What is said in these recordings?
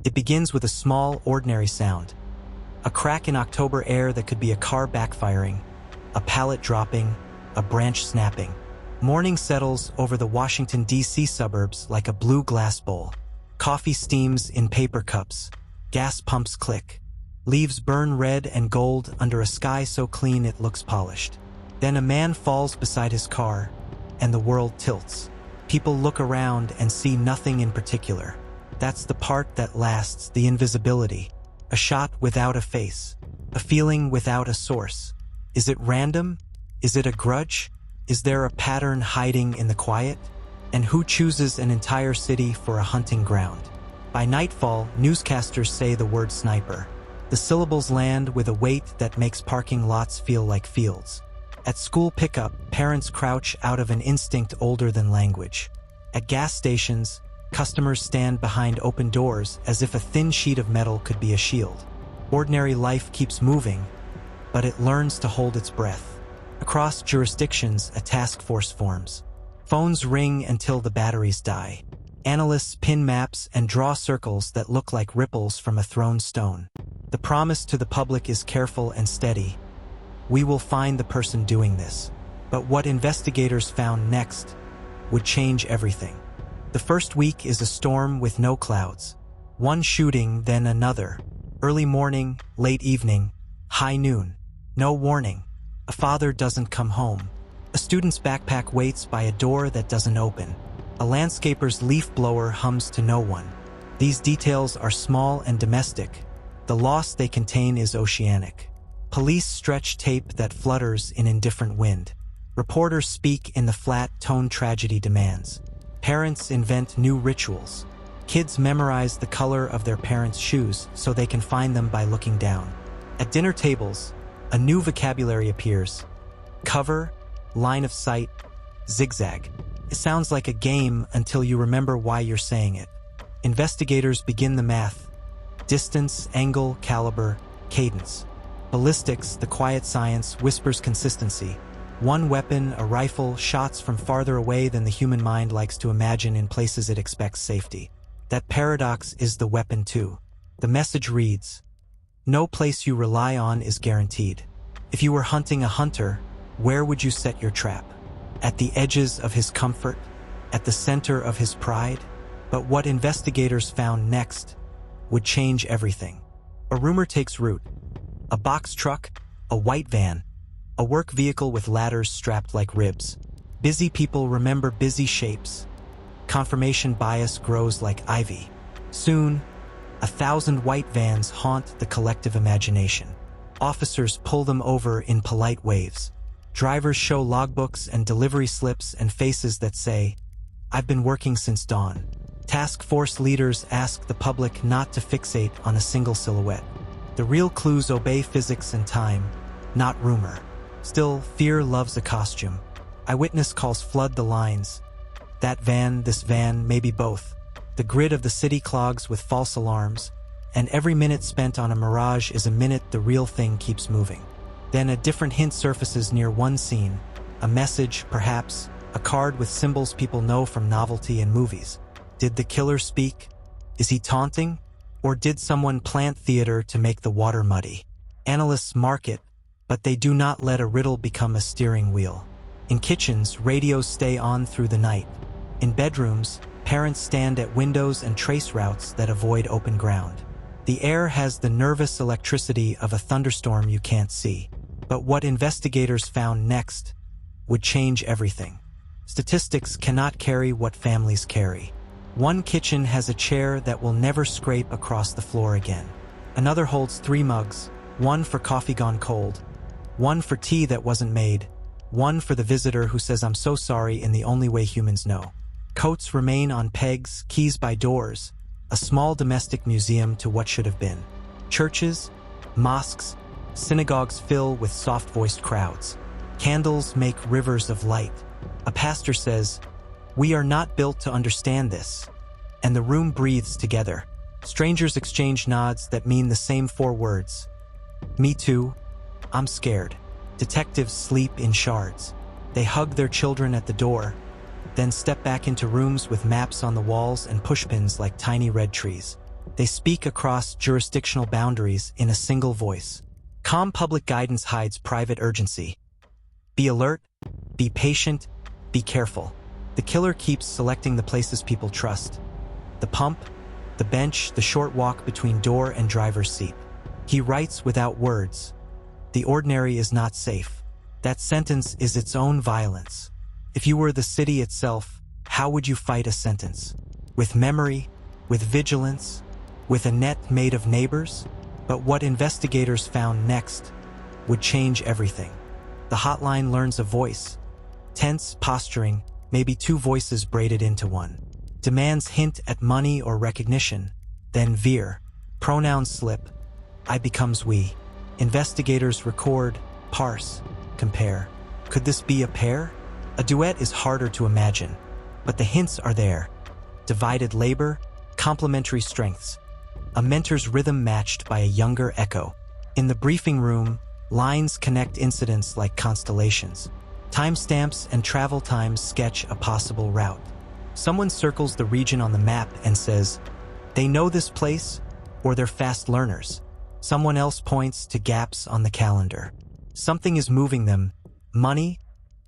It begins with a small, ordinary sound. A crack in October air that could be a car backfiring, a pallet dropping, a branch snapping. Morning settles over the Washington, D.C. suburbs like a blue glass bowl. Coffee steams in paper cups. Gas pumps click. Leaves burn red and gold under a sky so clean it looks polished. Then a man falls beside his car, and the world tilts. People look around and see nothing in particular. That's the part that lasts, the invisibility. A shot without a face. A feeling without a source. Is it random? Is it a grudge? Is there a pattern hiding in the quiet? And who chooses an entire city for a hunting ground? By nightfall, newscasters say the word sniper. The syllables land with a weight that makes parking lots feel like fields. At school pickup, parents crouch out of an instinct older than language. At gas stations, customers stand behind open doors as if a thin sheet of metal could be a shield. Ordinary life keeps moving, but it learns to hold its breath. Across jurisdictions, a task force forms. Phones ring until the batteries die. Analysts pin maps and draw circles that look like ripples from a thrown stone. The promise to the public is careful and steady. We will find the person doing this. But what investigators found next would change everything. The first week is a storm with no clouds. One shooting, then another. Early morning, late evening, high noon. No warning. A father doesn't come home. A student's backpack waits by a door that doesn't open. A landscaper's leaf blower hums to no one. These details are small and domestic. The loss they contain is oceanic. Police stretch tape that flutters in indifferent wind. Reporters speak in the flat tone tragedy demands. Parents invent new rituals. Kids memorize the color of their parents' shoes so they can find them by looking down. At dinner tables, a new vocabulary appears. Cover, line of sight, zigzag. It sounds like a game until you remember why you're saying it. Investigators begin the math. Distance, angle, caliber, cadence. Ballistics, the quiet science, whispers consistency. One weapon, a rifle, shots from farther away than the human mind likes to imagine in places it expects safety. That paradox is the weapon too. The message reads, no place you rely on is guaranteed. If you were hunting a hunter, where would you set your trap? At the edges of his comfort? At the center of his pride? But what investigators found next would change everything. A rumor takes root. A box truck, a white van, a work vehicle with ladders strapped like ribs. Busy people remember busy shapes. Confirmation bias grows like ivy. Soon, 1,000 white vans haunt the collective imagination. Officers pull them over in polite waves. Drivers show logbooks and delivery slips and faces that say, I've been working since dawn. Task force leaders ask the public not to fixate on a single silhouette. The real clues obey physics and time, not rumor. Still, fear loves a costume. Eyewitness calls flood the lines. That van, this van, maybe both. The grid of the city clogs with false alarms, and every minute spent on a mirage is a minute the real thing keeps moving. Then a different hint surfaces near one scene. A message, perhaps, a card with symbols people know from novelty and movies. Did the killer speak? Is he taunting? Or did someone plant theater to make the water muddy? Analysts mark it, but they do not let a riddle become a steering wheel. In kitchens, radios stay on through the night. In bedrooms, parents stand at windows and trace routes that avoid open ground. The air has the nervous electricity of a thunderstorm you can't see. But what investigators found next would change everything. Statistics cannot carry what families carry. One kitchen has a chair that will never scrape across the floor again. Another holds 3 mugs, one for coffee gone cold, one for tea that wasn't made, one for the visitor who says I'm so sorry in the only way humans know. Coats remain on pegs, keys by doors, a small domestic museum to what should have been. Churches, mosques, synagogues fill with soft-voiced crowds. Candles make rivers of light. A pastor says, "We are not built to understand this." And the room breathes together. Strangers exchange nods that mean the same 4 words. Me too. I'm scared. Detectives sleep in shards. They hug their children at the door, then step back into rooms with maps on the walls and pushpins like tiny red trees. They speak across jurisdictional boundaries in a single voice. Calm public guidance hides private urgency. Be alert, be patient, be careful. The killer keeps selecting the places people trust. The pump, the bench, the short walk between door and driver's seat. He writes without words. The ordinary is not safe. That sentence is its own violence. If you were the city itself, how would you fight a sentence? With memory? With vigilance? With a net made of neighbors? But what investigators found next would change everything. The hotline learns a voice. Tense posturing, maybe two voices braided into one. Demands hint at money or recognition, then veer. Pronouns slip. I becomes we. Investigators record, parse, compare. Could this be a pair? A duet is harder to imagine, but the hints are there. Divided labor, complementary strengths. A mentor's rhythm matched by a younger echo. In the briefing room, lines connect incidents like constellations. Timestamps and travel times sketch a possible route. Someone circles the region on the map and says, they know this place, or they're fast learners. Someone else points to gaps on the calendar. Something is moving them: money,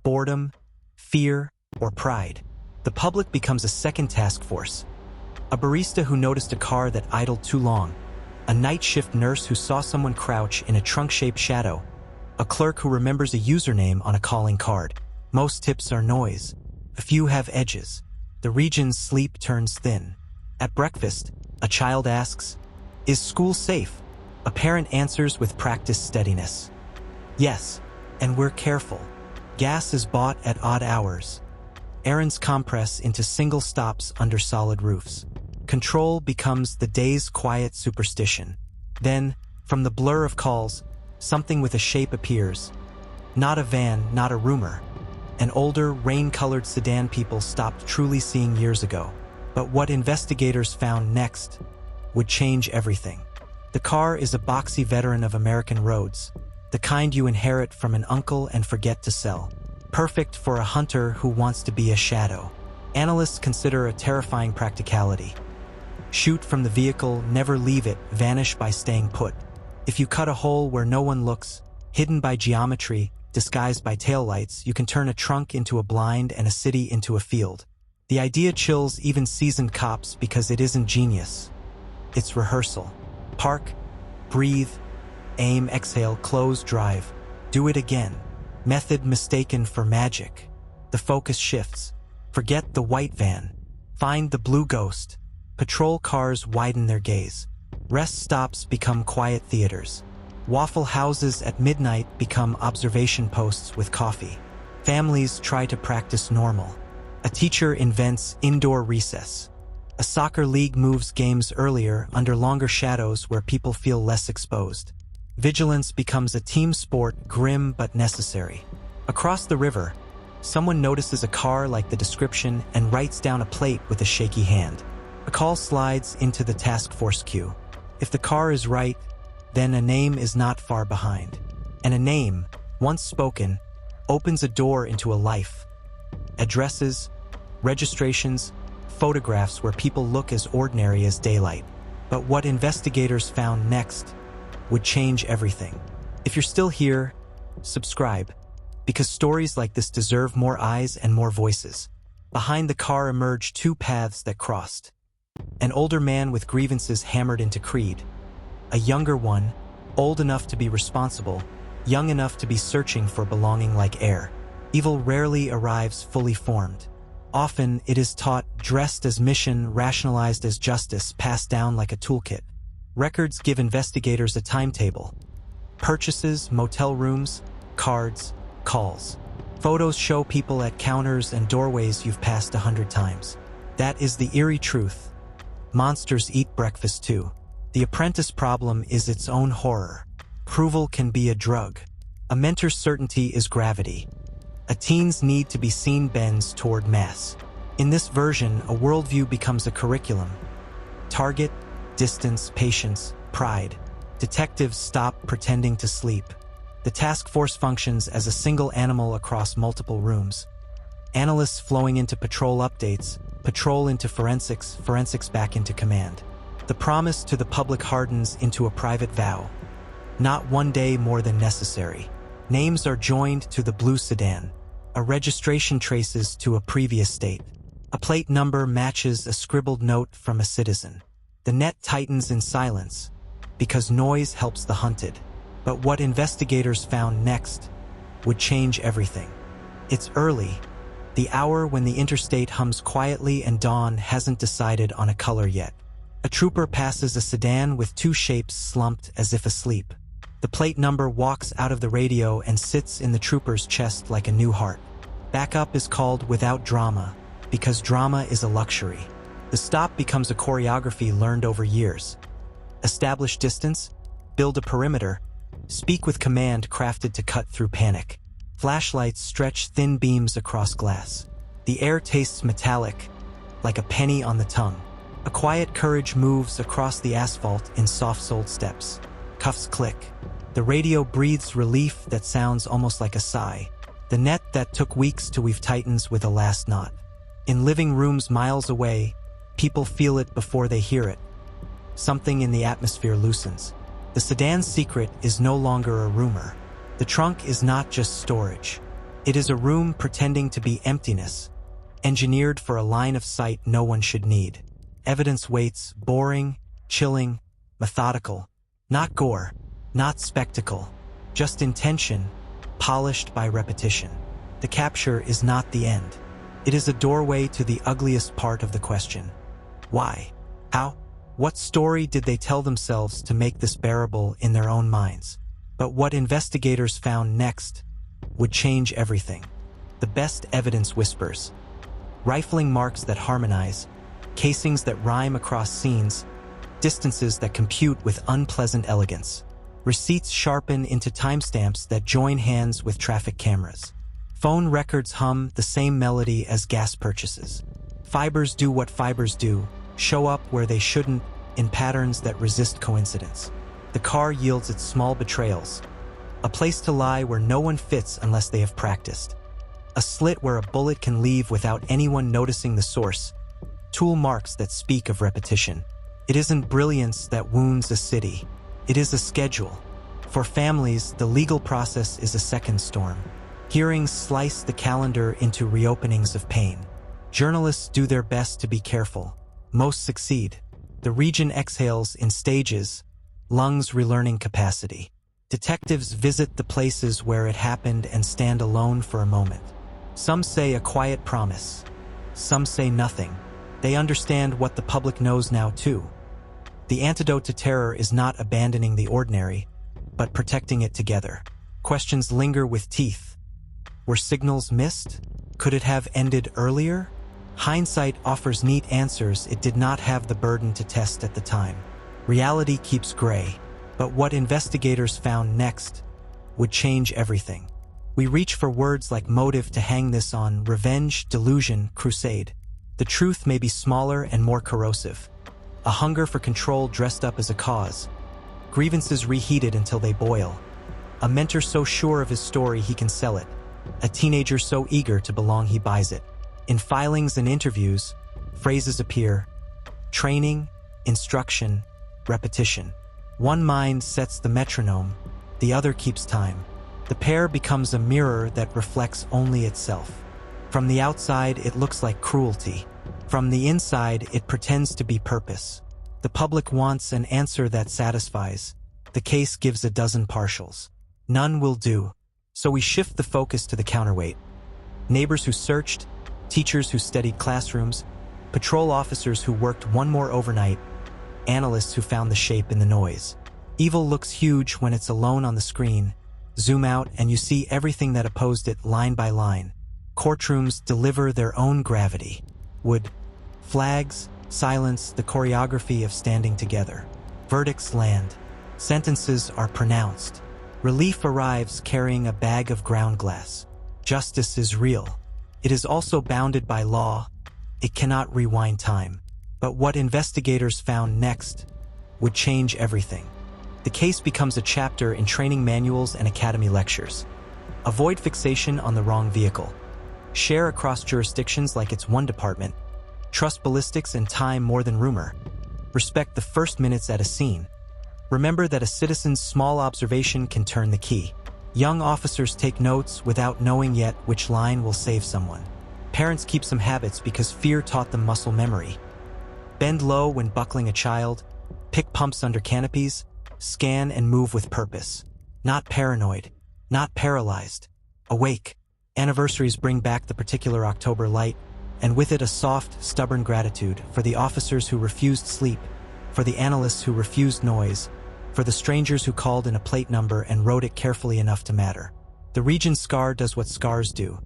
boredom, fear, or pride. The public becomes a second task force. A barista who noticed a car that idled too long. A night shift nurse who saw someone crouch in a trunk-shaped shadow. A clerk who remembers a username on a calling card. Most tips are noise. A few have edges. The region's sleep turns thin. At breakfast, a child asks, "Is school safe?" A parent answers with practiced steadiness, "Yes, and we're careful." Gas is bought at odd hours. Errands compress into single stops under solid roofs. Control becomes the day's quiet superstition. Then, from the blur of calls, something with a shape appears. Not a van, not a rumor. An older, rain-colored sedan people stopped truly seeing years ago. But what investigators found next would change everything. The car is a boxy veteran of American roads, the kind you inherit from an uncle and forget to sell. Perfect for a hunter who wants to be a shadow. Analysts consider a terrifying practicality. Shoot from the vehicle, never leave it, vanish by staying put. If you cut a hole where no one looks, hidden by geometry, disguised by taillights, you can turn a trunk into a blind and a city into a field. The idea chills even seasoned cops because it isn't genius. It's rehearsal. Park, breathe, aim, exhale, close, drive. Do it again. Method mistaken for magic. The focus shifts. Forget the white van. Find the blue ghost. Patrol cars widen their gaze. Rest stops become quiet theaters. Waffle houses at midnight become observation posts with coffee. Families try to practice normal. A teacher invents indoor recess. A soccer league moves games earlier under longer shadows where people feel less exposed. Vigilance becomes a team sport, grim but necessary. Across the river, someone notices a car like the description and writes down a plate with a shaky hand. A call slides into the task force queue. If the car is right, then a name is not far behind. And a name, once spoken, opens a door into a life. Addresses, registrations, photographs where people look as ordinary as daylight. But what investigators found next would change everything. If you're still here, subscribe, because stories like this deserve more eyes and more voices. Behind the car emerged two paths that crossed. An older man with grievances hammered into creed. A younger one, old enough to be responsible, young enough to be searching for belonging like air. Evil rarely arrives fully formed. Often it is taught, dressed as mission, rationalized as justice, passed down like a toolkit. Records give investigators a timetable. Purchases, motel rooms, cards, calls. Photos show people at counters and doorways you've passed 100 times. That is the eerie truth. Monsters eat breakfast too. The apprentice problem is its own horror. Approval can be a drug. A mentor's certainty is gravity. A teen's need to be seen bends toward mass. In this version, a worldview becomes a curriculum. Target, distance, patience, pride. Detectives stop pretending to sleep. The task force functions as a single animal across multiple rooms. Analysts flowing into patrol updates, patrol into forensics, forensics back into command. The promise to the public hardens into a private vow. Not one day more than necessary. Names are joined to the blue sedan. A registration traces to a previous state. A plate number matches a scribbled note from a citizen. The net tightens in silence, because noise helps the hunted. But what investigators found next would change everything. It's early, the hour when the interstate hums quietly and dawn hasn't decided on a color yet. A trooper passes a sedan with two shapes slumped as if asleep. The plate number walks out of the radio and sits in the trooper's chest like a new heart. Backup is called without drama, because drama is a luxury. The stop becomes a choreography learned over years. Establish distance, build a perimeter, speak with command crafted to cut through panic. Flashlights stretch thin beams across glass. The air tastes metallic, like a penny on the tongue. A quiet courage moves across the asphalt in soft-soled steps. Cuffs click. The radio breathes relief that sounds almost like a sigh. The net that took weeks to weave tightens with a last knot. In living rooms miles away, people feel it before they hear it. Something in the atmosphere loosens. The sedan's secret is no longer a rumor. The trunk is not just storage. It is a room pretending to be emptiness, engineered for a line of sight no one should need. Evidence waits, boring, chilling, methodical. Not gore, not spectacle, just intention, polished by repetition. The capture is not the end. It is a doorway to the ugliest part of the question. Why? How? What story did they tell themselves to make this bearable in their own minds? But what investigators found next would change everything. The best evidence whispers. Rifling marks that harmonize, casings that rhyme across scenes, distances that compute with unpleasant elegance. Receipts sharpen into timestamps that join hands with traffic cameras. Phone records hum the same melody as gas purchases. Fibers do what fibers do, show up where they shouldn't, in patterns that resist coincidence. The car yields its small betrayals. A place to lie where no one fits unless they have practiced. A slit where a bullet can leave without anyone noticing the source. Tool marks that speak of repetition. It isn't brilliance that wounds a city. It is a schedule. For families, the legal process is a second storm. Hearings slice the calendar into reopenings of pain. Journalists do their best to be careful. Most succeed. The region exhales in stages, lungs relearning capacity. Detectives visit the places where it happened and stand alone for a moment. Some say a quiet promise. Some say nothing. They understand what the public knows now too. The antidote to terror is not abandoning the ordinary, but protecting it together. Questions linger with teeth. Were signals missed? Could it have ended earlier? Hindsight offers neat answers it did not have the burden to test at the time. Reality keeps gray, but what investigators found next would change everything. We reach for words like motive to hang this on: revenge, delusion, crusade. The truth may be smaller and more corrosive. A hunger for control dressed up as a cause. Grievances reheated until they boil. A mentor so sure of his story he can sell it. A teenager so eager to belong he buys it. In filings and interviews, phrases appear: training, instruction, repetition. One mind sets the metronome, the other keeps time. The pair becomes a mirror that reflects only itself. From the outside, it looks like cruelty. From the inside, it pretends to be purpose. The public wants an answer that satisfies. The case gives a dozen partials. None will do. So we shift the focus to the counterweight. Neighbors who searched, teachers who studied classrooms, patrol officers who worked one more overnight, analysts who found the shape in the noise. Evil looks huge when it's alone on the screen. Zoom out and you see everything that opposed it line by line. Courtrooms deliver their own gravity. Wood, flags, silence, the choreography of standing together. Verdicts land. Sentences are pronounced. Relief arrives carrying a bag of ground glass. Justice is real. It is also bounded by law. It cannot rewind time. But what investigators found next would change everything. The case becomes a chapter in training manuals and academy lectures. Avoid fixation on the wrong vehicle. Share across jurisdictions like it's one department. Trust ballistics and time more than rumor. Respect the first minutes at a scene. Remember that a citizen's small observation can turn the key. Young officers take notes without knowing yet which line will save someone. Parents keep some habits because fear taught them muscle memory. Bend low when buckling a child, pick pumps under canopies, scan and move with purpose. Not paranoid, not paralyzed. Awake. Anniversaries bring back the particular October light, and with it a soft, stubborn gratitude for the officers who refused sleep, for the analysts who refused noise, for the strangers who called in a plate number and wrote it carefully enough to matter. The region's scar does what scars do.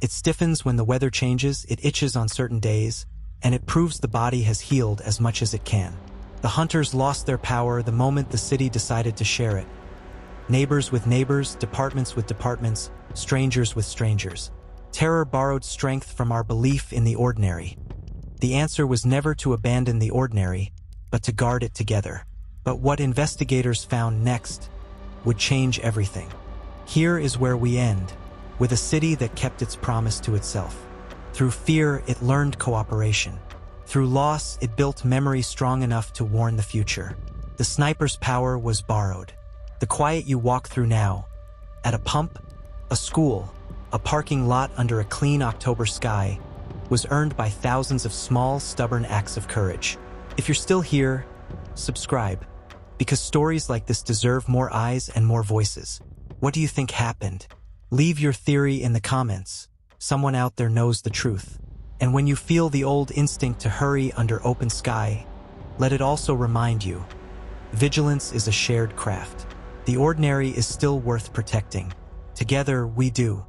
It stiffens when the weather changes, it itches on certain days, and it proves the body has healed as much as it can. The hunters lost their power the moment the city decided to share it. Neighbors with neighbors, departments with departments, strangers with strangers. Terror borrowed strength from our belief in the ordinary. The answer was never to abandon the ordinary, but to guard it together. But what investigators found next would change everything. Here is where we end, with a city that kept its promise to itself. Through fear, it learned cooperation. Through loss, it built memory strong enough to warn the future. The sniper's power was borrowed. The quiet you walk through now, at a pump, a school, a parking lot under a clean October sky, was earned by thousands of small, stubborn acts of courage. If you're still here, subscribe, because stories like this deserve more eyes and more voices. What do you think happened? Leave your theory in the comments. Someone out there knows the truth. And when you feel the old instinct to hurry under open sky, let it also remind you, vigilance is a shared craft. The ordinary is still worth protecting. Together, we do.